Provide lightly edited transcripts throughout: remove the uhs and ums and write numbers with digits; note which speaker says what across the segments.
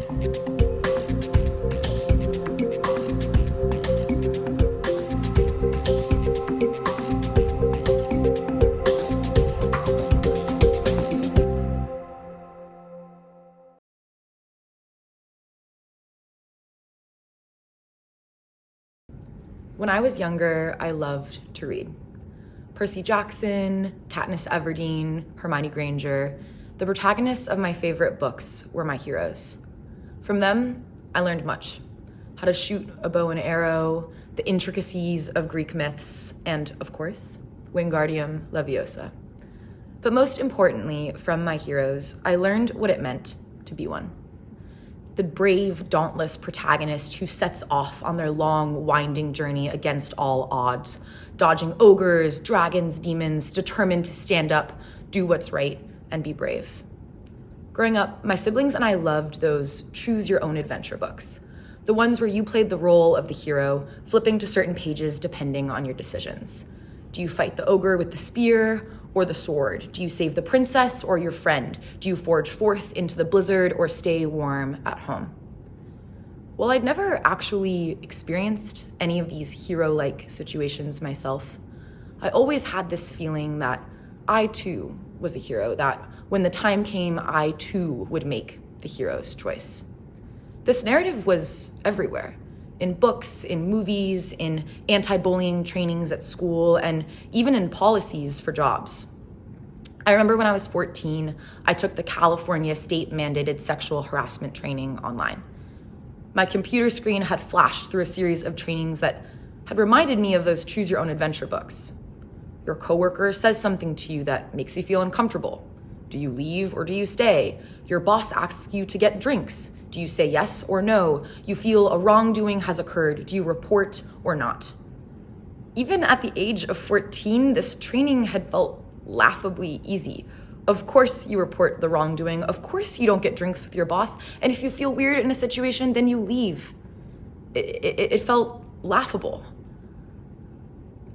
Speaker 1: When I was younger, I loved to read. Percy Jackson, Katniss Everdeen, Hermione Granger, the protagonists of my favorite books were my heroes. From them, I learned much. How to shoot a bow and arrow, the intricacies of Greek myths, and, of course, Wingardium Leviosa. But most importantly, from my heroes, I learned what it meant to be one. The brave, dauntless protagonist who sets off on their long, winding journey against all odds, dodging ogres, dragons, demons, determined to stand up, do what's right, and be brave. Growing up, my siblings and I loved those choose-your-own-adventure books, the ones where you played the role of the hero, flipping to certain pages depending on your decisions. Do you fight the ogre with the spear or the sword? Do you save the princess or your friend? Do you forge forth into the blizzard or stay warm at home? While I'd never actually experienced any of these hero-like situations myself, I always had this feeling that I too was a hero, that when the time came, I too would make the hero's choice. This narrative was everywhere. In books, in movies, in anti-bullying trainings at school, and even in policies for jobs. I remember when I was 14, I took the California state-mandated sexual harassment training online. My computer screen had flashed through a series of trainings that had reminded me of those choose-your-own-adventure books. Your coworker says something to you that makes you feel uncomfortable. Do you leave or do you stay? Your boss asks you to get drinks. Do you say yes or no? You feel a wrongdoing has occurred. Do you report or not? Even at the age of 14, this training had felt laughably easy. Of course you report the wrongdoing. Of course you don't get drinks with your boss. And if you feel weird in a situation, then you leave. It felt laughable.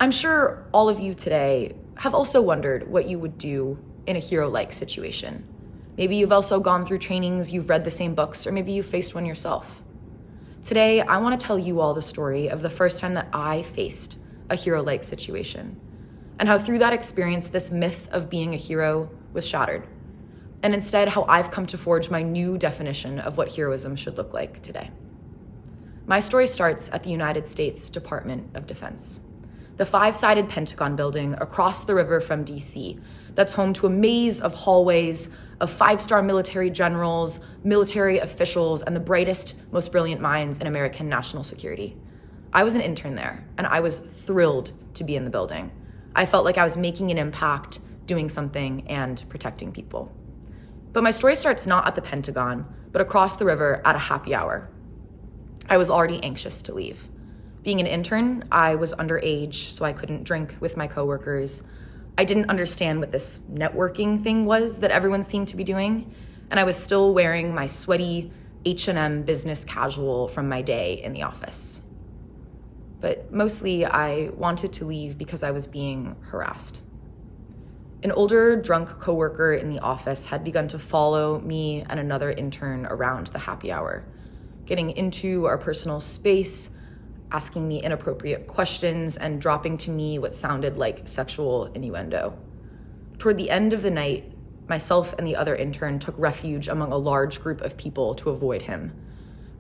Speaker 1: I'm sure all of you today have also wondered what you would do in a hero-like situation. Maybe you've also gone through trainings, you've read the same books, or maybe you faced one yourself. Today, I want to tell you all the story of the first time that I faced a hero-like situation, and how through that experience, this myth of being a hero was shattered, and instead how I've come to forge my new definition of what heroism should look like today. My story starts at the United States Department of Defense, the 5-sided Pentagon building across the river from DC that's home to a maze of hallways of 5-star military generals, military officials, and the brightest, most brilliant minds in American national security. I was an intern there, and I was thrilled to be in the building. I felt like I was making an impact, doing something, and protecting people. But my story starts not at the Pentagon, but across the river at a happy hour. I was already anxious to leave. Being an intern, I was underage, so I couldn't drink with my coworkers. I didn't understand what this networking thing was that everyone seemed to be doing, and I was still wearing my sweaty H&M business casual from my day in the office. But mostly I wanted to leave because I was being harassed. An older, drunk coworker in the office had begun to follow me and another intern around the happy hour, getting into our personal space, asking me inappropriate questions, and dropping to me what sounded like sexual innuendo. Toward the end of the night, myself and the other intern took refuge among a large group of people to avoid him,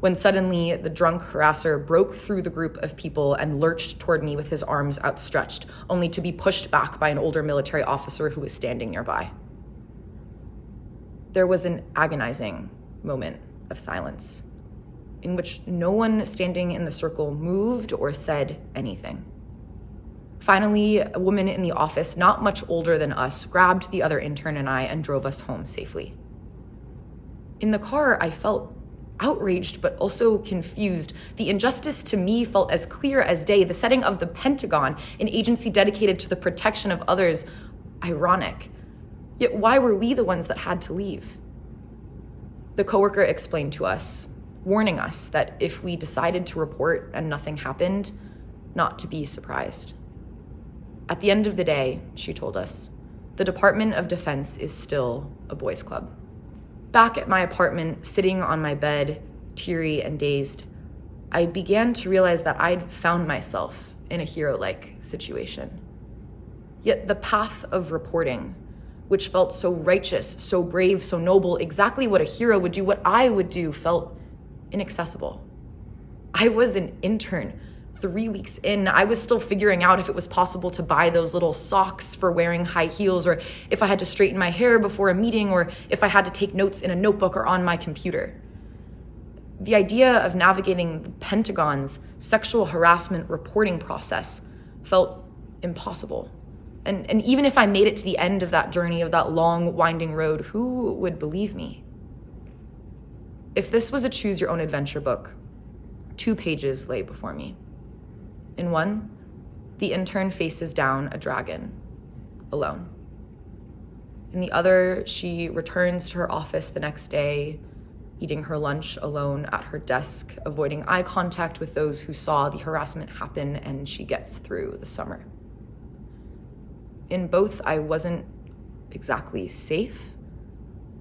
Speaker 1: when suddenly the drunk harasser broke through the group of people and lurched toward me with his arms outstretched, only to be pushed back by an older military officer who was standing nearby. There was an agonizing moment of silence, in which no one standing in the circle moved or said anything. Finally, a woman in the office, not much older than us, grabbed the other intern and I and drove us home safely. In the car, I felt outraged, but also confused. The injustice to me felt as clear as day. The setting of the Pentagon, an agency dedicated to the protection of others, ironic. Yet why were we the ones that had to leave? The coworker explained to us, warning us that if we decided to report and nothing happened, not to be surprised. At the end of the day, she told us, the Department of Defense is still a boys' club. Back at my apartment, sitting on my bed, teary and dazed, I began to realize that I'd found myself in a hero-like situation. Yet the path of reporting, which felt so righteous, so brave, so noble, exactly what a hero would do, what I would do, felt inaccessible. I was an intern. 3 weeks in, I was still figuring out if it was possible to buy those little socks for wearing high heels, or if I had to straighten my hair before a meeting, or if I had to take notes in a notebook or on my computer. The idea of navigating the Pentagon's sexual harassment reporting process felt impossible. And even if I made it to the end of that journey, of that long, winding road, who would believe me? If this was a choose your own adventure book, 2 pages lay before me. In one, the intern faces down a dragon, alone. In the other, she returns to her office the next day, eating her lunch alone at her desk, avoiding eye contact with those who saw the harassment happen, and she gets through the summer. In both, I wasn't exactly safe,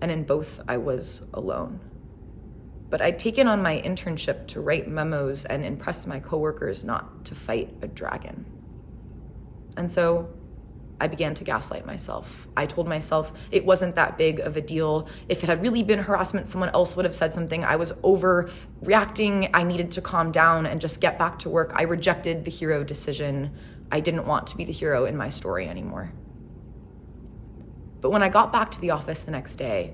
Speaker 1: and in both, I was alone. But I'd taken on my internship to write memos and impress my coworkers, not to fight a dragon. And so I began to gaslight myself. I told myself it wasn't that big of a deal. If it had really been harassment, someone else would have said something. I was overreacting. I needed to calm down and just get back to work. I rejected the hero decision. I didn't want to be the hero in my story anymore. But when I got back to the office the next day,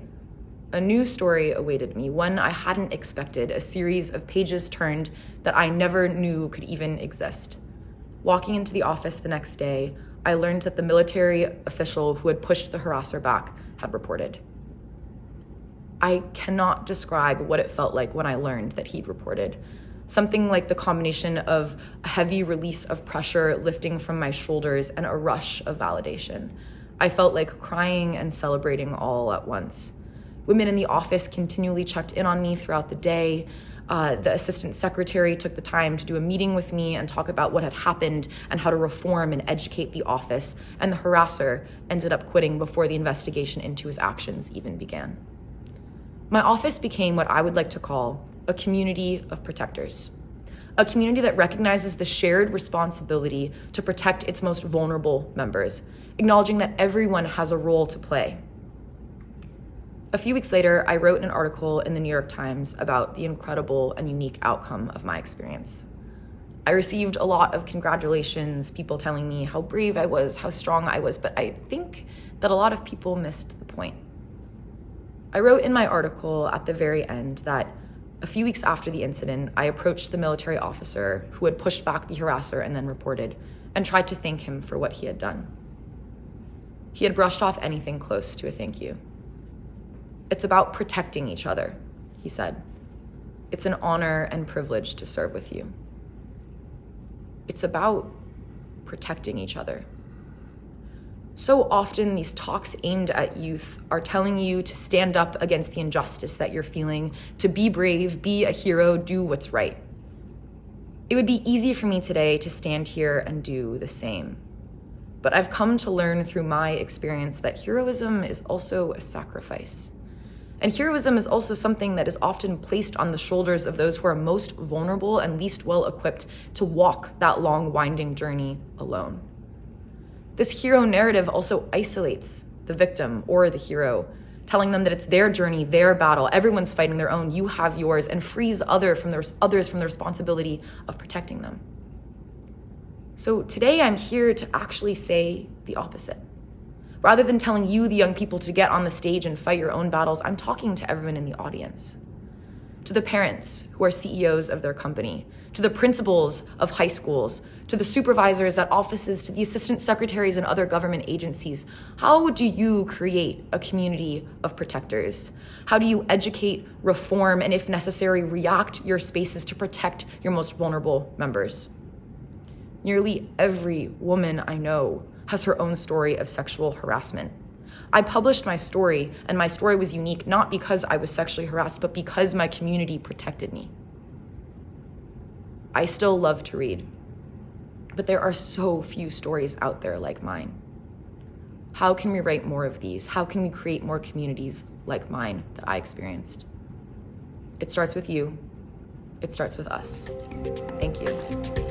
Speaker 1: a new story awaited me, one I hadn't expected, a series of pages turned that I never knew could even exist. Walking into the office the next day, I learned that the military official who had pushed the harasser back had reported. I cannot describe what it felt like when I learned that he'd reported. Something like the combination of a heavy release of pressure lifting from my shoulders and a rush of validation. I felt like crying and celebrating all at once. Women in the office continually checked in on me throughout the day. The assistant secretary took the time to do a meeting with me and talk about what had happened and how to reform and educate the office. And the harasser ended up quitting before the investigation into his actions even began. My office became what I would like to call a community of protectors. A community that recognizes the shared responsibility to protect its most vulnerable members, acknowledging that everyone has a role to play. A few weeks later, I wrote an article in the New York Times about the incredible and unique outcome of my experience. I received a lot of congratulations, people telling me how brave I was, how strong I was, but I think that a lot of people missed the point. I wrote in my article at the very end that a few weeks after the incident, I approached the military officer who had pushed back the harasser and then reported, and tried to thank him for what he had done. He had brushed off anything close to a thank you. "It's about protecting each other," he said. "It's an honor and privilege to serve with you." It's about protecting each other. So often these talks aimed at youth are telling you to stand up against the injustice that you're feeling, to be brave, be a hero, do what's right. It would be easy for me today to stand here and do the same. But I've come to learn through my experience that heroism is also a sacrifice. And heroism is also something that is often placed on the shoulders of those who are most vulnerable and least well equipped to walk that long, winding journey alone. This hero narrative also isolates the victim or the hero, telling them that it's their journey, their battle, everyone's fighting their own, you have yours, and frees others from the responsibility of protecting them. So today I'm here to actually say the opposite. Rather than telling you, the young people, to get on the stage and fight your own battles, I'm talking to everyone in the audience. To the parents who are CEOs of their company, to the principals of high schools, to the supervisors at offices, to the assistant secretaries and other government agencies. How do you create a community of protectors? How do you educate, reform, and if necessary, react your spaces to protect your most vulnerable members? Nearly every woman I know has her own story of sexual harassment. I published my story, and my story was unique not because I was sexually harassed, but because my community protected me. I still love to read, but there are so few stories out there like mine. How can we write more of these? How can we create more communities like mine that I experienced? It starts with you. It starts with us. Thank you.